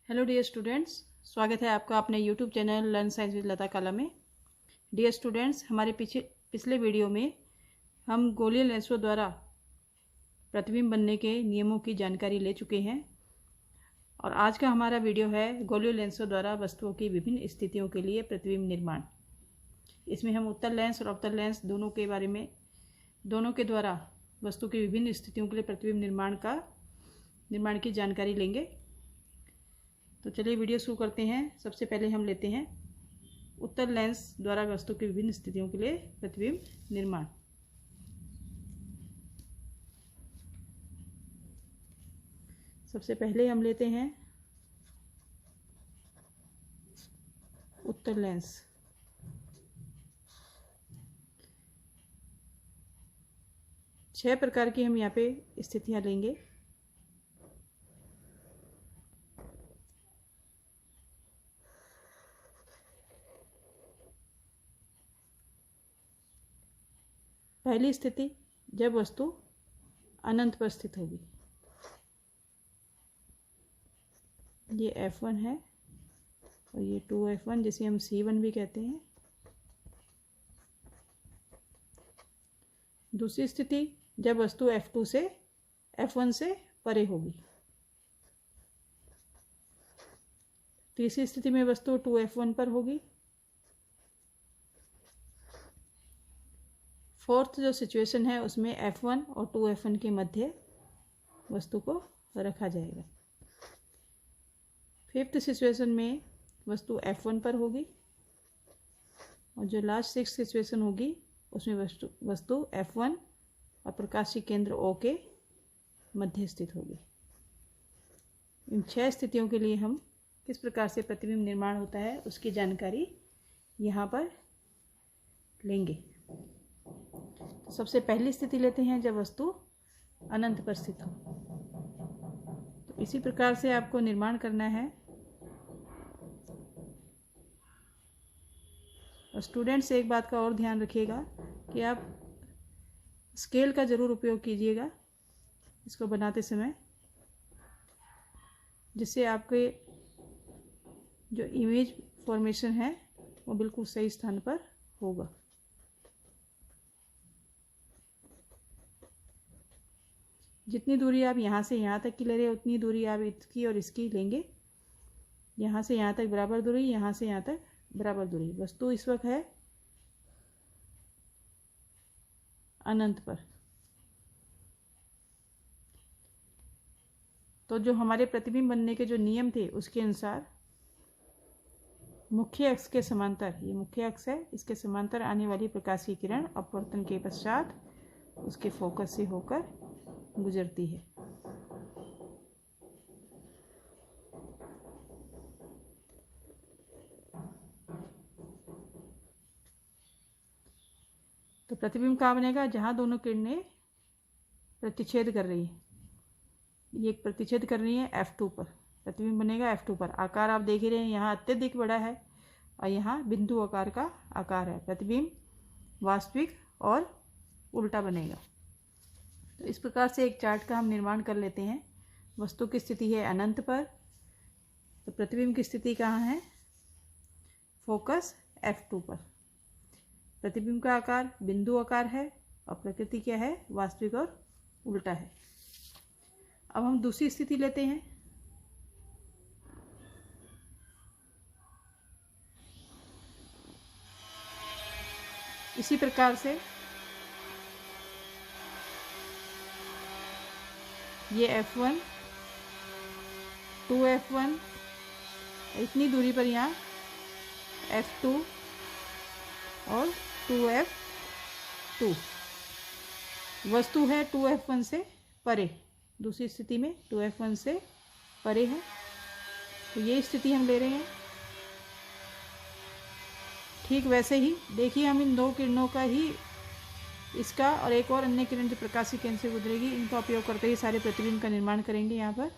Hello dear students, स्वागत है आपका अपने YouTube channel learn science with Lata Kala में। डियर स्टूडेंट्स, हमारे पिछले वीडियो में हम गोलीय लेंसों द्वारा प्रतिबिंब बनने के नियमों की जानकारी ले चुके हैं और आज का हमारा वीडियो है गोलीय लेंसों द्वारा वस्तुओं की विभिन्न स्थितियों के लिए प्रतिबिंब निर्माण। इसमें हम उत्तल लेंस और अवतल लेंस दोनों के द्वारा वस्तु की विभिन्न स्थितियों के लिए प्रतिबिंब निर्माण की जानकारी लेंगे। तो चलिए वीडियो शुरू करते हैं। सबसे पहले हम लेते हैं उत्तल लेंस द्वारा वस्तु की विभिन्न स्थितियों के लिए प्रतिबिंब निर्माण। सबसे पहले हम लेते हैं उत्तल लेंस। छह प्रकार की हम यहाँ पे स्थितियां लेंगे। पहली स्थिति, जब वस्तु अनंत पर स्थित होगी। ये F1 है और ये 2F1 जिसे हम C1 भी कहते हैं। दूसरी स्थिति, जब वस्तु F2 से F1 से परे होगी। तीसरी स्थिति में वस्तु 2F1 पर होगी। फोर्थ जो सिचुएशन है उसमें F1 और 2F1 के मध्य वस्तु को रखा जाएगा। फिफ्थ सिचुएशन में वस्तु F1 पर होगी और जो लास्ट सिक्स सिचुएशन होगी उसमें वस्तु F1 और प्रकाशीय केंद्र O के मध्य स्थित होगी। इन छह स्थितियों के लिए हम किस प्रकार से प्रतिबिंब निर्माण होता है उसकी जानकारी यहाँ पर लेंगे। सबसे पहली स्थिति लेते हैं जब वस्तु अनंत पर स्थित हो। तो इसी प्रकार से आपको निर्माण करना है। और स्टूडेंट्स, एक बात का और ध्यान रखिएगा कि आप स्केल का ज़रूर उपयोग कीजिएगा इसको बनाते समय, जिससे आपके जो इमेज फॉर्मेशन है वो बिल्कुल सही स्थान पर होगा। जितनी दूरी आप यहाँ से यहाँ तक की ले रहे हैं उतनी दूरी आप इसकी और इसकी लेंगे। यहाँ से यहाँ तक बराबर दूरी, यहाँ से यहाँ तक बराबर दूरी। वस्तु इस वक्त है अनंत पर। तो जो हमारे प्रतिबिंब बनने के जो नियम थे उसके अनुसार मुख्य अक्ष के समांतर, ये मुख्य अक्ष है, इसके समांतर आने वाली प्रकाश की किरण अपवर्तन के पश्चात उसके फोकस से होकर गुजरती है। तो प्रतिबिंब कहाँ बनेगा? जहाँ दोनों किरणें प्रतिच्छेद कर रही है। ये एक प्रतिच्छेद कर रही है F2 पर, प्रतिबिंब बनेगा F2 पर। आकार आप देख ही रहे हैं, यहाँ अत्यधिक बड़ा है और यहाँ बिंदु आकार का आकार है। प्रतिबिंब वास्तविक और उल्टा बनेगा। तो इस प्रकार से एक चार्ट का हम निर्माण कर लेते हैं। वस्तु की स्थिति है अनंत पर, तो प्रतिबिंब की स्थिति कहाँ है? फोकस F2 पर। प्रतिबिंब का आकार बिंदु आकार है और प्रकृति क्या है? वास्तविक और उल्टा है। अब हम दूसरी स्थिति लेते हैं। इसी प्रकार से ये F1, 2F1, इतनी दूरी पर यहाँ F2 और 2F2। वस्तु है 2F1 से परे। दूसरी स्थिति में 2F1 से परे है, तो ये स्थिति हम ले रहे हैं। ठीक वैसे ही देखिए, हम इन दो किरणों का ही, इसका और एक और अन्य किरण जो प्रकाशीय केंद्र से गुजरेगी, इनका उपयोग करते हुए सारे प्रतिबिंब का निर्माण करेंगे। यहाँ पर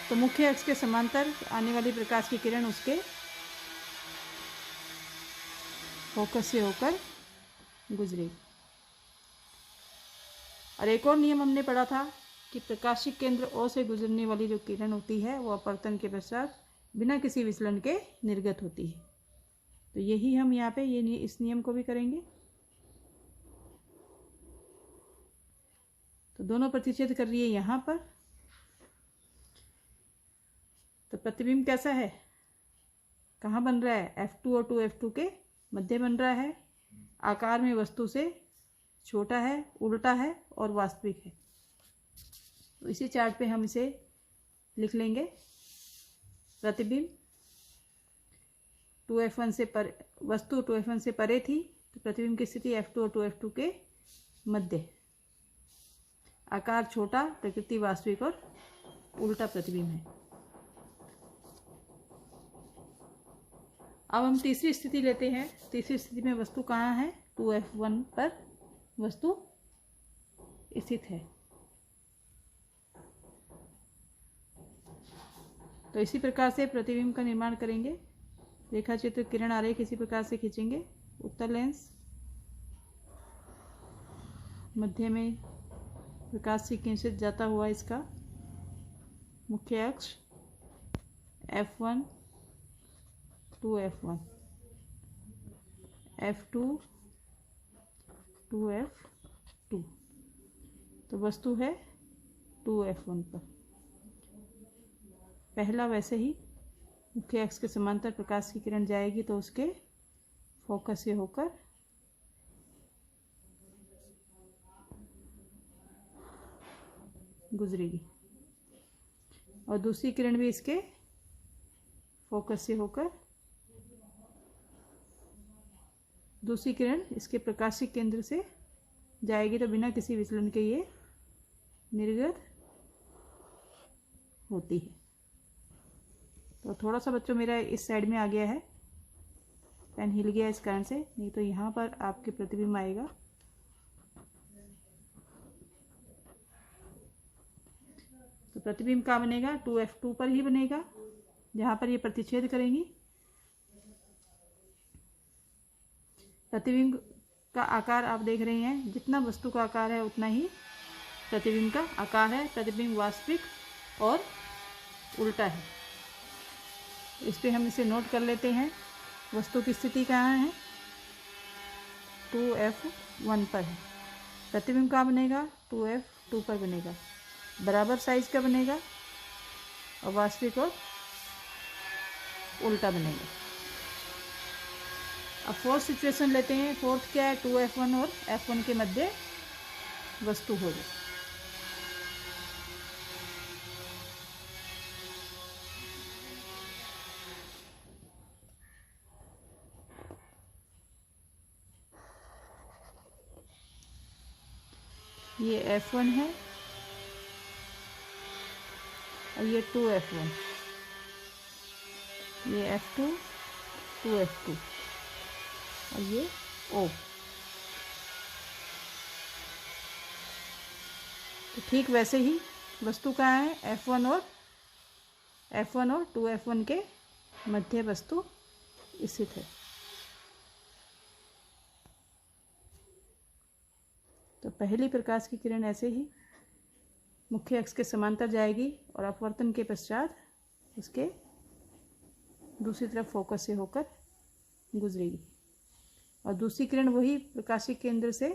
तो मुख्य अक्ष के समांतर आने वाली प्रकाश की किरण उसके फोकस से होकर गुजरेगी। और एक और नियम हमने पढ़ा था कि प्रकाशिक केंद्र O से गुजरने वाली जो किरण होती है वो अपवर्तन के पश्चात बिना किसी विचलन के निर्गत होती है। तो यही हम यहाँ पे इस नियम को भी करेंगे। तो दोनों प्रतिच्छेद कर रही है यहाँ पर। तो प्रतिबिंब कैसा है, कहाँ बन रहा है, F2 और 2F2 के मध्य बन रहा है, आकार में वस्तु से छोटा है, उल्टा है और वास्तविक है। तो इसी चार्ट पे हम इसे लिख लेंगे। प्रतिबिंब 2F1 से पर वस्तु 2F1 से परे थी, तो प्रतिबिंब की स्थिति F2 और 2F2 के मध्य, आकार छोटा, प्रकृति वास्तविक और उल्टा प्रतिबिंब है। अब हम तीसरी स्थिति लेते हैं। तीसरी स्थिति में वस्तु कहाँ है, 2F1 पर वस्तु स्थित है। तो इसी प्रकार से प्रतिबिंब का निर्माण करेंगे। रेखा चित्र किरण आरेख इसी प्रकार से खींचेंगे। उत्तर लेंस, मध्य में प्रकाश की किरण से जाता हुआ इसका मुख्य अक्ष F1 2F1, F2 2F2। तो वस्तु है 2F1 पर। पहला वैसे ही मुख्य अक्ष के समांतर प्रकाश की किरण जाएगी तो उसके फोकस से होकर गुजरेगी, और दूसरी किरण भी इसके फोकस से होकर, दूसरी किरण इसके प्रकाशिक केंद्र से जाएगी तो बिना किसी विचलन के ये निर्गत होती है। तो थोड़ा सा बच्चों मेरा इस साइड में आ गया है, पेन हिल गया इस कारण से, नहीं तो यहाँ पर आपके प्रतिबिंब आएगा। तो प्रतिबिंब कहाँ बनेगा, 2F2 पर ही बनेगा, जहाँ पर ये प्रतिच्छेद करेंगी। प्रतिबिंब का आकार आप देख रहे हैं, जितना वस्तु का आकार है उतना ही प्रतिबिंब का आकार है। प्रतिबिंब वास्तविक और उल्टा है। इस पे हम इसे नोट कर लेते हैं। वस्तु की स्थिति कहाँ है, 2F1 पर है। प्रतिबिंब कहाँ बनेगा, 2F2 पर बनेगा, बराबर साइज का बनेगा और वास्तविक और उल्टा बनेगा। अब फोर्थ सिचुएशन लेते हैं। फोर्थ क्या है, 2F1 और F1 के मध्य वस्तु हो जाए। ये F1 है और ये 2F1, ये F2 2F2 और ये O। तो ठीक वैसे ही वस्तु कहाँ है, F1 और 2F1 के मध्य वस्तु स्थित है। तो पहली प्रकाश की किरण ऐसे ही मुख्य अक्ष के समांतर जाएगी और अपवर्तन के पश्चात उसके दूसरी तरफ फोकस से होकर गुजरेगी, और दूसरी किरण वही प्रकाशिक केंद्र से,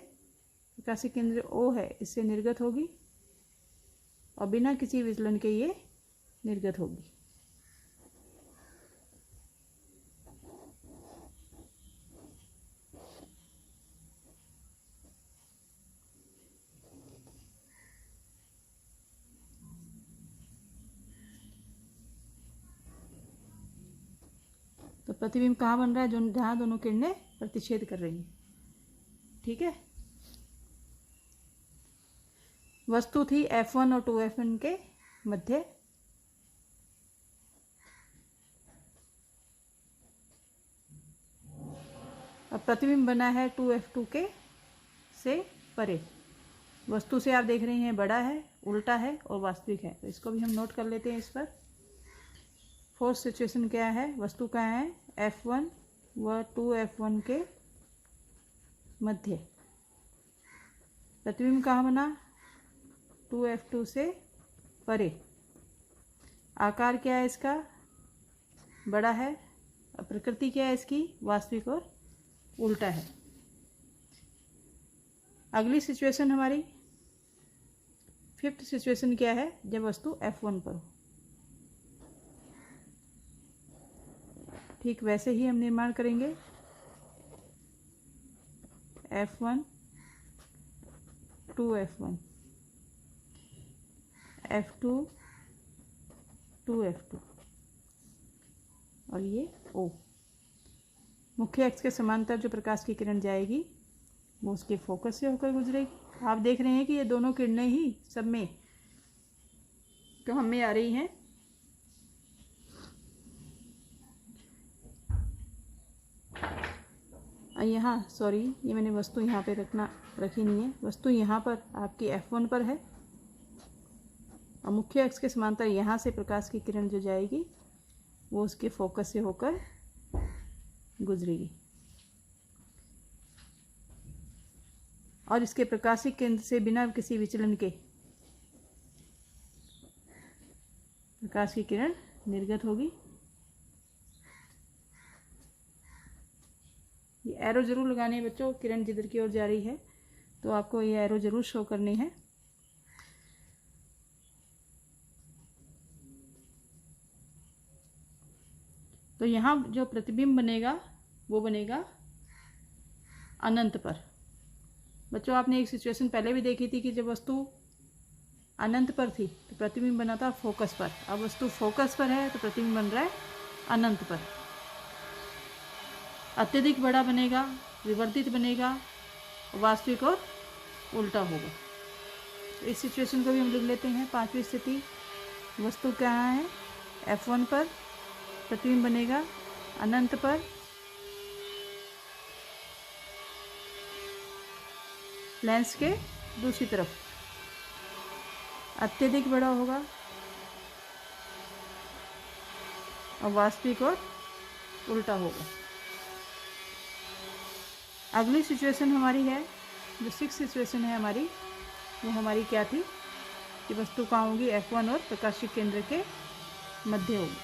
प्रकाशिक केंद्र O है, इससे निर्गत होगी और बिना किसी विचलन के ये निर्गत होगी। तो प्रतिबिंब कहाँ बन रहा है, जो जहाँ दोनों किरणें प्रतिच्छेद कर रही हैं। ठीक है, वस्तु थी F1 और 2F1 के मध्य, अब प्रतिबिंब बना है 2F2 के से परे। वस्तु से आप देख रहे हैं बड़ा है, उल्टा है और वास्तविक है। तो इसको भी हम नोट कर लेते हैं इस पर। फोर्थ सिचुएशन क्या है, वस्तु कहाँ है, F1 व 2F1 के मध्य। प्रतिबिंब कहाँ बना, 2f2 से परे। आकार क्या है इसका? बड़ा है। प्रकृति क्या है इसकी? वास्तविक और उल्टा है। अगली सिचुएशन हमारी 5th सिचुएशन क्या है? जब वस्तु F1 पर हो। ठीक वैसे ही हम निर्माण करेंगे। F1 2f1, F2 2f2 और ये O। मुख्य अक्ष के समांतर जो प्रकाश की किरण जाएगी वो उसके फोकस से होकर गुजरेगी। आप देख रहे हैं कि ये दोनों किरणें ही सब में तो हमें आ रही हैं। यहाँ सॉरी, ये मैंने वस्तु यहाँ पे रखी नहीं है। वस्तु यहाँ पर आपकी F1 पर है और मुख्य अक्ष के समांतर यहाँ से प्रकाश की किरण जो जाएगी वो उसके फोकस से होकर गुजरेगी और इसके प्रकाशिक केंद्र से बिना किसी विचलन के प्रकाश की किरण निर्गत होगी। ये एरो जरूर लगानी है बच्चों। किरण जिधर की ओर जा रही है तो आपको ये एरो जरूर शो करनी है। तो यहाँ जो प्रतिबिंब बनेगा वो बनेगा अनंत पर। बच्चों आपने एक सिचुएशन पहले भी देखी थी कि जब वस्तु अनंत पर थी तो प्रतिबिंब बना था फोकस पर। अब वस्तु फोकस पर है तो प्रतिबिंब बन रहा है अनंत पर। अत्यधिक बड़ा बनेगा, विवर्धित बनेगा, वास्तविक और उल्टा होगा। तो इस सिचुएशन को भी हम लिख लेते हैं। 5वीं स्थिति, वस्तु कहाँ है? F1 पर, प्रतिबिंब बनेगा अनंत पर, लेंस के दूसरी तरफ, अत्यधिक बड़ा होगा और वास्तविक और उल्टा होगा। अगली सिचुएशन हमारी है, जो 6th सिचुएशन है हमारी, वो हमारी क्या थी कि वस्तु कहाँ होगी? F1 और प्रकाशिक केंद्र के मध्य होगी।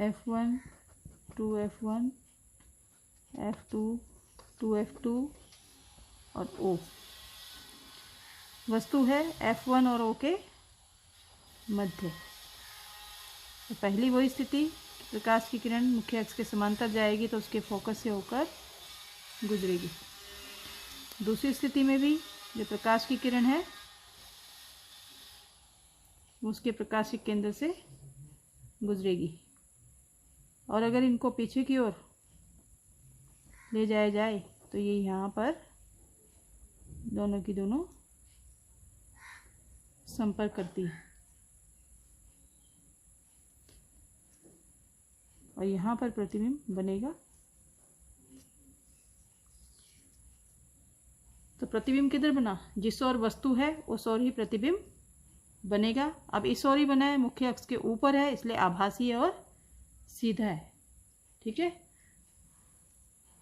F1 2f1, F2 2f2 और O। वस्तु है F1 और O के मध्य। तो पहली वही स्थिति, प्रकाश की किरण मुख्य अक्ष के समांतर जाएगी तो उसके फोकस से होकर गुजरेगी। दूसरी स्थिति में भी जो प्रकाश की किरण है वो उसके प्रकाशिक केंद्र से गुजरेगी और अगर इनको पीछे की ओर ले जाया जाए तो ये यहाँ पर दोनों की दोनों संपर्क करती है और यहाँ पर प्रतिबिंब बनेगा। तो प्रतिबिंब किधर बना? जिस ओर वस्तु है उस ओर ही प्रतिबिंब बनेगा। अब इस ओर ही बना है, मुख्य अक्ष के ऊपर है, इसलिए आभासी है और सीधा है। ठीक है,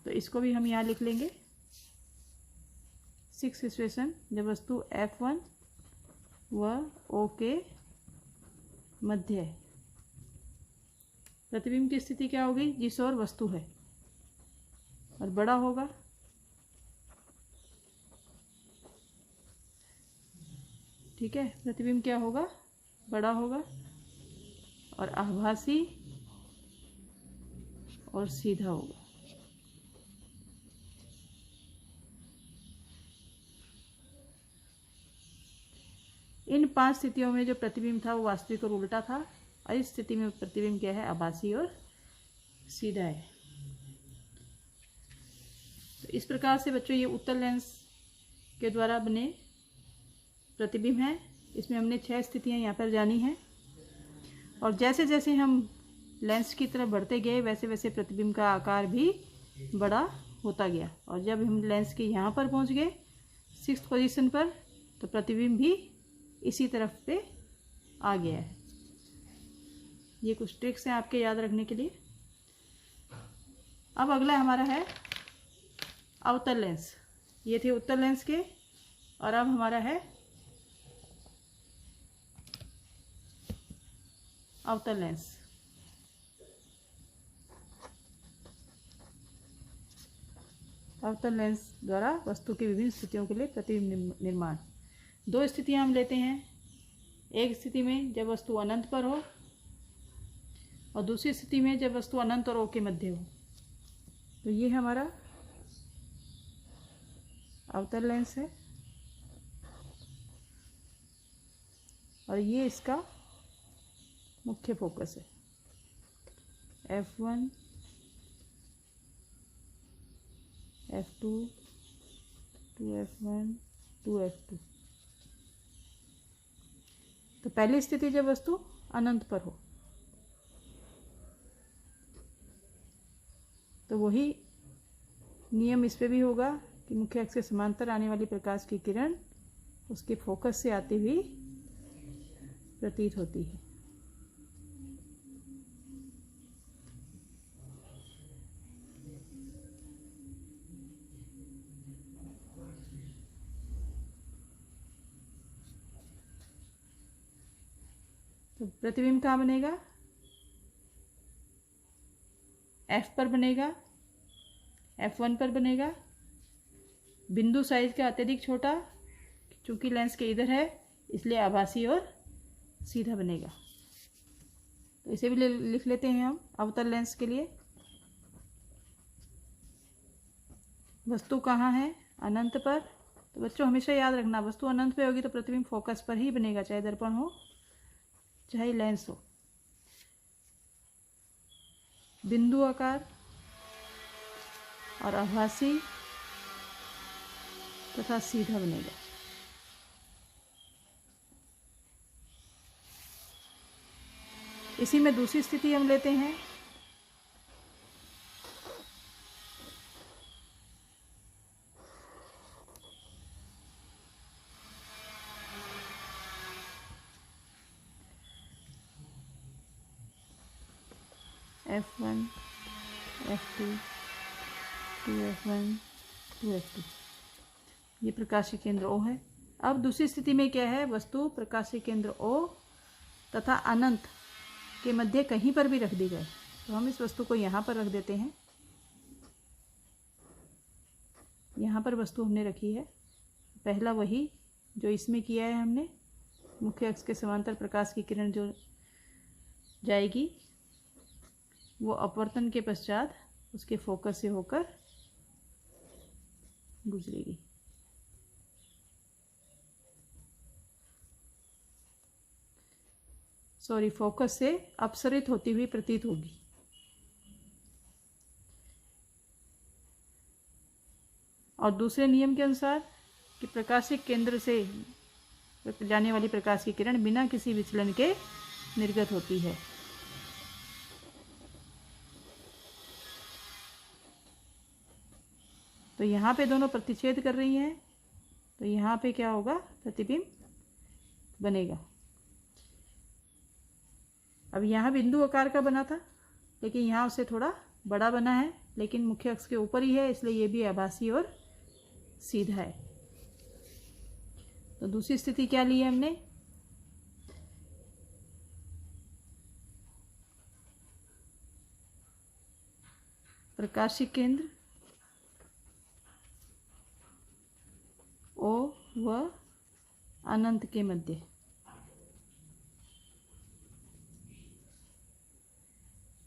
तो इसको भी हम यहाँ लिख लेंगे। 6th सिचुएशन, जब वस्तु F1 व O के मध्य है, प्रतिबिंब की स्थिति क्या होगी? जिस ओर वस्तु है और बड़ा होगा। ठीक है, प्रतिबिंब क्या होगा? बड़ा होगा और आभासी और सीधा होगा। इन 5 स्थितियों में जो प्रतिबिंब था वो वास्तविक और उल्टा था और इस स्थिति में प्रतिबिंब क्या है? आभासी और सीधा है। तो इस प्रकार से बच्चों ये उत्तल लेंस के द्वारा बने प्रतिबिंब है। इसमें हमने 6 स्थितियां यहाँ पर जानी हैं और जैसे जैसे हम लेंस की तरफ बढ़ते गए वैसे वैसे प्रतिबिंब का आकार भी बड़ा होता गया और जब हम लेंस के यहाँ पर पहुँच गए 6th पोजीशन पर तो प्रतिबिंब भी इसी तरफ पे आ गया है। ये कुछ ट्रिक्स हैं आपके याद रखने के लिए। अब अगला हमारा है अवतल लेंस। ये थे उत्तल लेंस के, और अब हमारा है अवतल लेंस। अवतल लेंस द्वारा वस्तु की विभिन्न स्थितियों के लिए प्रतिबिंब निर्माण। दो स्थितियां हम लेते हैं। एक स्थिति में जब वस्तु अनंत पर हो, और दूसरी स्थिति में जब वस्तु अनंत और ओ के मध्य हो। तो ये हमारा अवतल लेंस है, और ये इसका मुख्य फोकस है। F1, F2, 2F1, 2F2। तो पहली स्थिति जब वस्तु अनंत पर हो, तो वही नियम इस पे भी होगा कि मुख्य अक्ष के समांतर आने वाली प्रकाश की किरण उसके फोकस से आती हुई प्रतीत होती है। तो प्रतिबिंब कहाँ बनेगा? F पर बनेगा, F1 पर बनेगा। बिंदु साइज का अत्यधिक छोटा, चूंकि लेंस के इधर है इसलिए आभासी और सीधा बनेगा। तो इसे भी लिख लेते हैं हम अवतल लेंस के लिए। वस्तु कहाँ है? अनंत पर। तो बच्चों हमेशा याद रखना, वस्तु अनंत पे होगी तो प्रतिबिंब फोकस पर ही बनेगा, चाहे दर्पण हो चाहे लेंस हो। बिंदु आकार और आभासी तथा सीधा बनेगा। इसी में दूसरी स्थिति हम लेते हैं। F1, F2, 2F1, 2F2। ये प्रकाशीय केंद्र O है। अब दूसरी स्थिति में क्या है? वस्तु प्रकाशीय केंद्र O तथा अनंत के मध्य कहीं पर भी रख दी जाए। तो हम इस वस्तु को यहाँ पर रख देते हैं। यहाँ पर वस्तु हमने रखी है। पहला वही जो इसमें किया है हमने, मुख्य अक्ष के समांतर प्रकाश की किरण जो जाएगी वो अपवर्तन के पश्चात उसके फोकस से होकर गुजरेगी। फोकस से अपसरित होती हुई प्रतीत होगी। और दूसरे नियम के अनुसार कि प्रकाशिक केंद्र से जाने वाली प्रकाश की किरण बिना किसी विचलन के निर्गत होती है। तो यहाँ पे दोनों प्रतिच्छेद कर रही हैं, तो यहाँ पे क्या होगा? प्रतिबिंब बनेगा। अब यहाँ बिंदु आकार का बना था, लेकिन यहाँ उससे थोड़ा बड़ा बना है, लेकिन मुख्य अक्ष के ऊपर ही है, इसलिए ये भी आभासी और सीधा है। तो दूसरी स्थिति क्या ली है हमने? प्रकाशिक केंद्र O व अनंत के मध्य।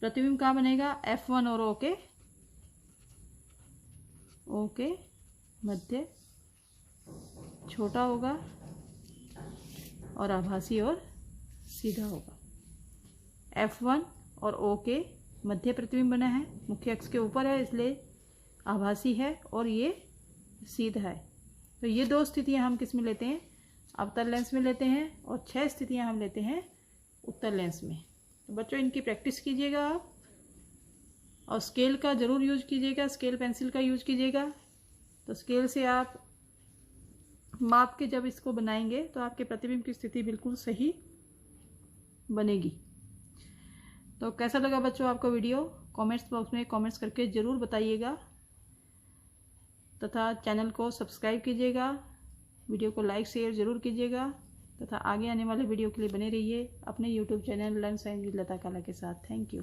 प्रतिबिंब कहाँ बनेगा? F1 और O के मध्य छोटा होगा और आभासी और सीधा होगा। F1 और O के मध्य प्रतिबिंब बना है, मुख्य अक्ष के ऊपर है इसलिए आभासी है और ये सीधा है। तो ये दो स्थितियां हम किस में लेते हैं? अवतल लेंस में लेते हैं, और 6 स्थितियां हम लेते हैं उत्तल लेंस में। तो बच्चों इनकी प्रैक्टिस कीजिएगा आप, और स्केल का ज़रूर यूज कीजिएगा, स्केल पेंसिल का यूज कीजिएगा। तो स्केल से आप माप के जब इसको बनाएंगे तो आपके प्रतिबिंब की स्थिति बिल्कुल सही बनेगी। तो कैसा लगा बच्चों आपको वीडियो? कमेंट्स बॉक्स में कमेंट्स करके ज़रूर बताइएगा तथा चैनल को सब्सक्राइब कीजिएगा, वीडियो को लाइक शेयर ज़रूर कीजिएगा तथा आगे आने वाले वीडियो के लिए बने रहिए अपने YouTube channel learn science with Lata Kala के साथ। Thank you.